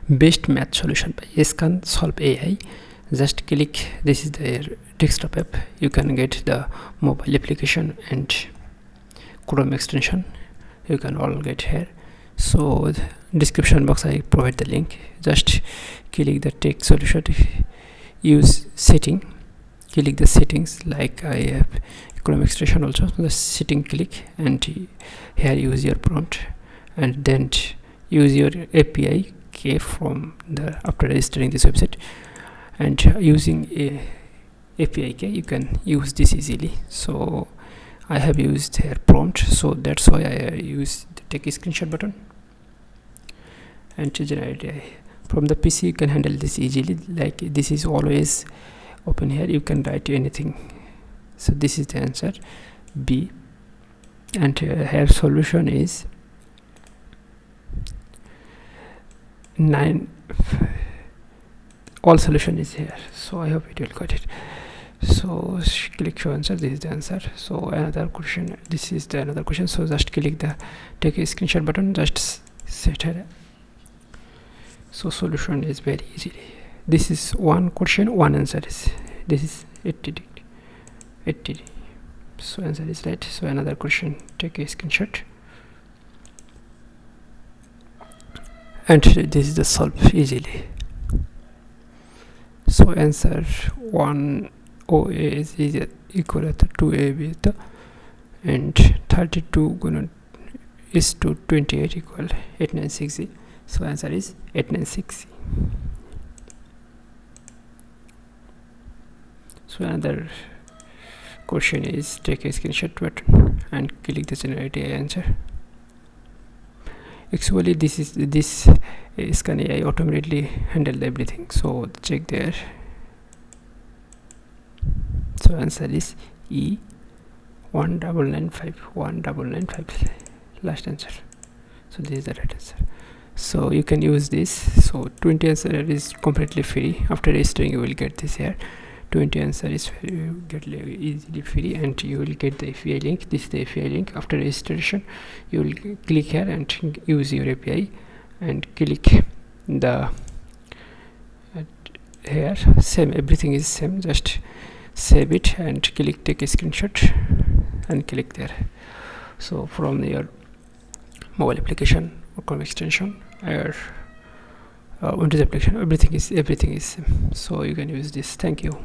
best math solution by Scan Solve AI. Just click, this is the desktop app. You can get the mobile application and Chrome extension, you can all get here. So description box I provide the link. Just click the text solution, use setting, click the settings, like I have Chrome extension also. The setting click, and here use your prompt, and then use your API key from the after registering this website, and using a API key you can use this easily. So I have used here prompt, so that's why I use the take a screenshot button and to generate from the PC. You can handle this easily, like this is always open here, you can write anything. So this is the answer B, and here solution is 9. All solution is here, so I hope it will got it. So click show answer, this is the answer. So another question, this is the another question. So just click the take a screenshot button, just set here. So solution is very easy. This is one question, one answer is, this is 80. So answer is right. So another question, take a screenshot, and this is the solve easily. So answer 1 OA is equal to 2AB, and 32 gonna is to 28 equal 896. So answer is 896. So another question is take a screenshot button and click the generate AI answer. Actually this Scan AI automatically handle everything, so check there. So answer is E 1995 last answer. So this is the right answer. So you can use this. So 20 answer is completely free. After registering you will get this here. 20 answer is get easily free, and you will get the API link. This is the API link. After registration you will click here and use your API, and click the here same, everything is same. Just save it and click take a screenshot and click there. So from your mobile application or Chrome extension or Windows application, everything is same. So you can use this. Thank you.